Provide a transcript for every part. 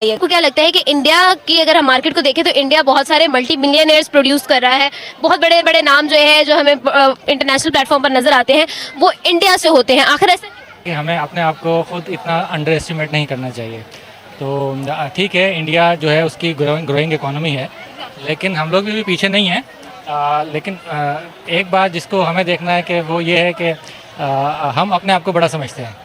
आपको क्या लगता है कि इंडिया की अगर हम मार्केट को देखें तो इंडिया बहुत सारे मल्टी मिलियनेयर्स प्रोड्यूस कर रहा है। बहुत बड़े बड़े नाम जो है जो हमें इंटरनेशनल प्लेटफॉर्म पर नजर आते हैं वो इंडिया से होते हैं। आखिर ऐसा कि हमें अपने आप को खुद इतना अंडर एस्टिमेट नहीं करना चाहिए। तो ठीक है, इंडिया जो है उसकी ग्रोइंग इकोनॉमी है, लेकिन हम लोग भी पीछे नहीं हैं। लेकिन एक बात जिसको हमें देखना है कि वो ये है कि हम अपने आप को बड़ा समझते हैं,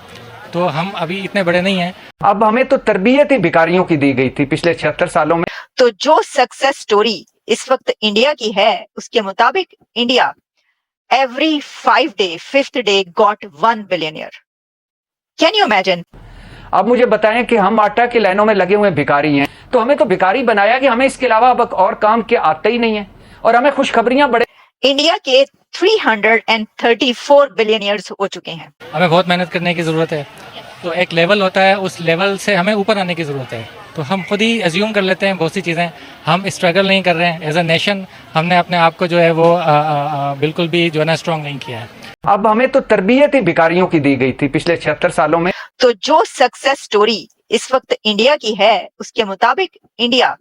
तो हम अभी इतने बड़े नहीं हैं। अब हमें तो तरबियत ही भिखारियों की दी गई थी पिछले 76 सालों में। तो जो सक्सेस स्टोरी इस वक्त इंडिया की है उसके मुताबिक India every 5 day 5th day got 1 billionaire. Can you imagine? अब मुझे बताएं कि हम आटा की लाइनों में लगे हुए भिखारी हैं, तो हमें तो भिखारी बनाया कि हमें इसके अलावा अब और काम के आते ही नहीं है, और हमें खुशखबरियां बड़े इंडिया के 334 बिलियनियर्स हो चुके हैं। हमें बहुत मेहनत करने की ज़रूरत है। तो एक लेवल होता है, उस लेवल से हमें ऊपर आने की ज़रूरत है। तो हम खुद ही एज्यूम कर लेते हैं बहुत सी चीज़ें, हम स्ट्रगल नहीं कर रहे हैं। एज अ नेशन हमने अपने आप को जो है वो बिल्कुल भी जो है ना स्ट्रॉन्ग नहीं किया है। अब हमें तो तरबियत ही भिखारियों की दी गई थी पिछले 76 सालों में। तो जो सक्सेस स्टोरी इस वक्त इंडिया की है उसके मुताबिक India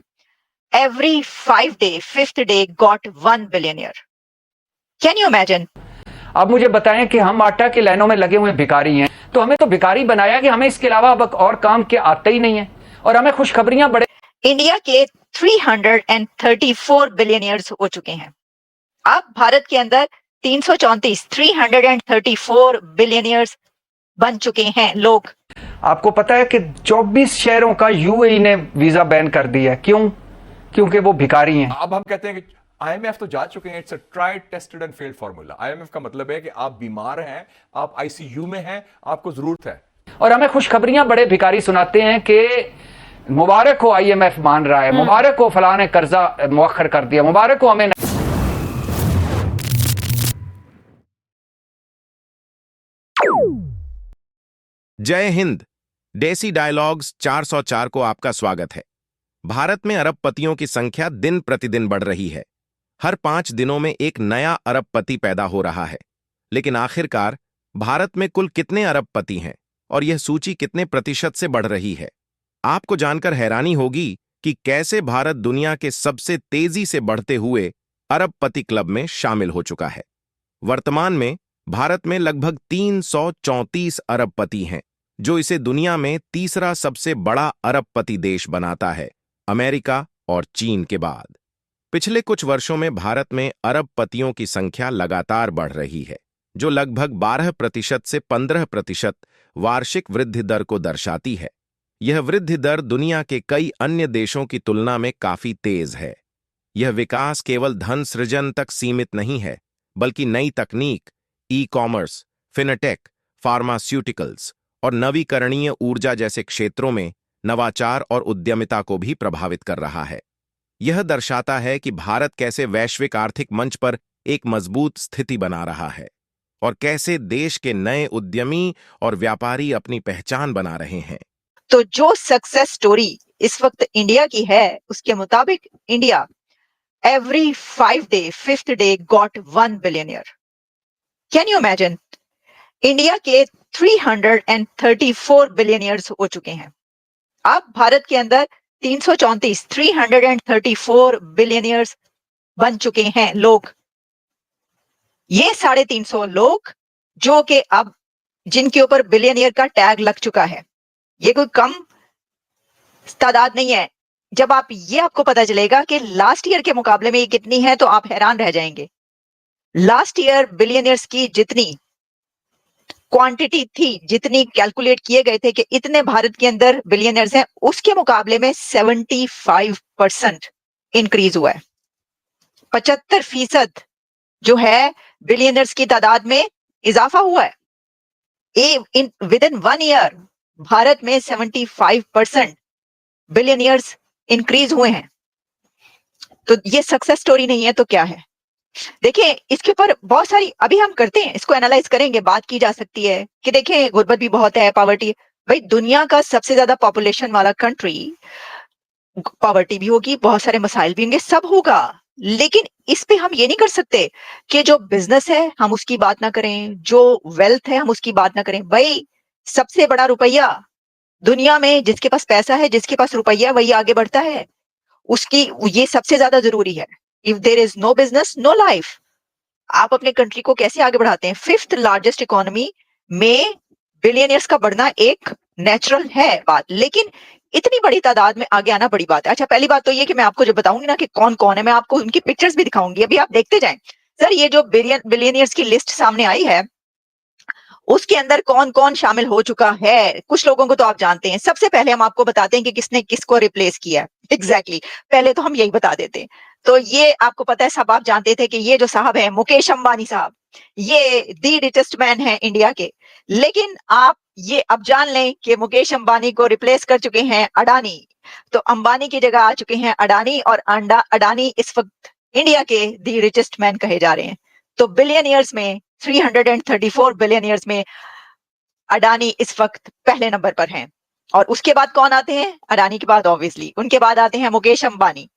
every 5 day 5th day got 1 billionaire. Can you imagine? अब मुझे बताएं कि हम आटा की लाइनों में लगे हुए भिखारी हैं, तो हमें तो भिखारी बनाया कि हमें इसके अलावा अब और काम के आते ही नहीं है, और हमें खुशखबरियां बड़े इंडिया के 334 बिलियनियर्स हो चुके हैं। अब भारत के अंदर 334 बिलियनियर्स बन चुके हैं लोग। आपको पता है कि 24 शहरों का यूएई ने वीजा बैन कर दिया है। क्यों? क्योंकि वो भिखारी हैं। अब हम कहते हैं कि आईएमएफ तो जा चुके हैं, it's a tried tested and failed formula. IMF का मतलब है कि आप बीमार हैं, आप आईसीयू में हैं, आपको जरूरत है। और हमें खुशखबरियां बड़े भिखारी सुनाते हैं कि मुबारक हो आईएमएफ मान रहा है, मुबारक हो फलां ने कर्जा मुअख्खर कर दिया, मुबारक हो हमें। जय हिंद। देसी डायलॉग्स 404 को आपका स्वागत है। भारत में अरबपतियों की संख्या दिन प्रतिदिन बढ़ रही है। हर 5 दिनों में एक नया अरबपति पैदा हो रहा है। लेकिन आखिरकार भारत में कुल कितने अरबपति हैं और यह सूची कितने प्रतिशत से बढ़ रही है? आपको जानकर हैरानी होगी कि कैसे भारत दुनिया के सबसे तेजी से बढ़ते हुए अरबपति क्लब में शामिल हो चुका है। वर्तमान में भारत में लगभग 334 अरबपति हैं, जो इसे दुनिया में तीसरा सबसे बड़ा अरबपति देश बनाता है, अमेरिका और चीन के बाद। पिछले कुछ वर्षों में भारत में अरबपतियों की संख्या लगातार बढ़ रही है, जो लगभग 12% से 15% वार्षिक वृद्धि दर को दर्शाती है। यह वृद्धि दर दुनिया के कई अन्य देशों की तुलना में काफी तेज है। यह विकास केवल धन सृजन तक सीमित नहीं है, बल्कि नई तकनीक, ई कॉमर्स, फिनटेक, फार्मास्यूटिकल्स और नवीकरणीय ऊर्जा जैसे क्षेत्रों में नवाचार और उद्यमिता को भी प्रभावित कर रहा है। यह दर्शाता है कि भारत कैसे वैश्विक आर्थिक मंच पर एक मजबूत स्थिति बना रहा है और कैसे देश के नए उद्यमी और व्यापारी अपनी पहचान बना रहे हैं। तो जो सक्सेस स्टोरी इस वक्त इंडिया की है उसके मुताबिक India every 5 day 5th day got 1 billionaire. Can you imagine? India के 334 बिलियनियर्स हो चुके हैं। अब भारत के अंदर 334 बिलियनियर्स बन चुके हैं लोग। ये 350 लोग जो कि अब जिनके ऊपर बिलियनियर का टैग लग चुका है, ये कोई कम तादाद नहीं है। जब आपको पता चलेगा कि लास्ट ईयर के मुकाबले में ये कितनी है तो आप हैरान रह जाएंगे। लास्ट ईयर बिलियनियर्स की जितनी क्वांटिटी थी, जितनी कैलकुलेट किए गए थे कि इतने भारत के अंदर बिलियनियर्स हैं, उसके मुकाबले में 75% इंक्रीज हुआ है। 75% जो है बिलियनियर्स की तादाद में इजाफा हुआ है। विद इन 1 ईयर भारत में 75% बिलियनियर्स इंक्रीज हुए हैं। तो ये सक्सेस स्टोरी नहीं है तो क्या है? देखिए, इसके ऊपर बहुत सारी अभी हम करते हैं, इसको एनालाइज करेंगे, बात की जा सकती है कि देखिए गुर्बत भी बहुत है, पॉवर्टी। भाई, दुनिया का सबसे ज्यादा पॉपुलेशन वाला कंट्री, पॉवर्टी भी होगी, बहुत सारे मसाइल भी होंगे, सब होगा। लेकिन इस पे हम ये नहीं कर सकते कि जो बिजनेस है हम उसकी बात ना करें, जो वेल्थ है हम उसकी बात ना करें। भाई, सबसे बड़ा रुपया दुनिया में जिसके पास पैसा है, जिसके पास रुपया है, वही आगे बढ़ता है। उसकी ये सबसे ज्यादा जरूरी है। If there is no business, no life. आप अपने कंट्री को कैसे आगे बढ़ाते हैं? 5th लार्जेस्ट इकोनॉमी में बिलियनियर्स का बढ़ना एक नेचुरल है बात, लेकिन इतनी बड़ी तादाद में आगे आना बड़ी बात है। अच्छा, पहली बात तो ये कि मैं आपको जो बताऊंगी ना कि कौन कौन है, मैं आपको उनकी पिक्चर्स भी दिखाऊंगी, अभी आप देखते जाएं। सर, ये जो बिलियनियर्स की लिस्ट सामने आई है, उसके अंदर कौन कौन शामिल हो चुका है। कुछ लोगों को तो आप जानते हैं। सबसे पहले हम आपको बताते हैं कि किसने किसको रिप्लेस किया है। एग्जैक्टली पहले तो हम यही बता देते हैं। तो ये आपको पता है, सब आप जानते थे कि ये जो साहब है मुकेश अंबानी साहब, ये दी रिचेस्ट मैन है इंडिया के। लेकिन आप ये अब जान लें कि मुकेश अंबानी को रिप्लेस कर चुके हैं अडानी। तो अंबानी की जगह आ चुके हैं अडानी, और अडानी इस वक्त इंडिया के दी रिचेस्ट मैन कहे जा रहे हैं। तो बिलियनियर्स में 334 बिलियनियर्स में अडानी इस वक्त पहले नंबर पर हैं। और उसके बाद कौन आते हैं? अडानी के बाद ऑब्वियसली उनके बाद आते हैं मुकेश अंबानी।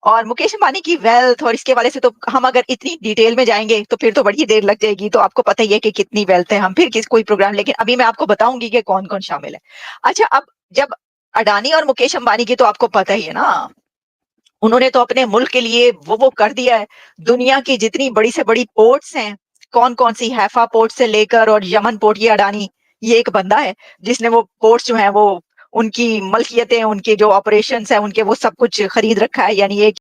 और मुकेश अंबानी की वेल्थ और इसके वाले से तो हम अगर इतनी डिटेल में जाएंगे तो फिर तो बड़ी देर लग जाएगी। तो आपको पता ही है कि कितनी वेल्थ है, हम फिर कोई प्रोग्राम, लेकिन अभी मैं आपको बताऊंगी कि कौन कौन शामिल है। अच्छा, अब जब अडानी और मुकेश अंबानी की तो आपको पता ही है ना, उन्होंने तो अपने मुल्क के लिए वो कर दिया है। दुनिया की जितनी बड़ी से बड़ी पोर्ट्स हैं, कौन कौन सी, हैफा पोर्ट से लेकर और यमन पोर्ट, ये अडानी, ये एक बंदा है जिसने वो पोर्ट्स जो हैं वो उनकी मलकियतें, उनके जो ऑपरेशंस हैं, उनके वो सब कुछ खरीद रखा है। यानी ये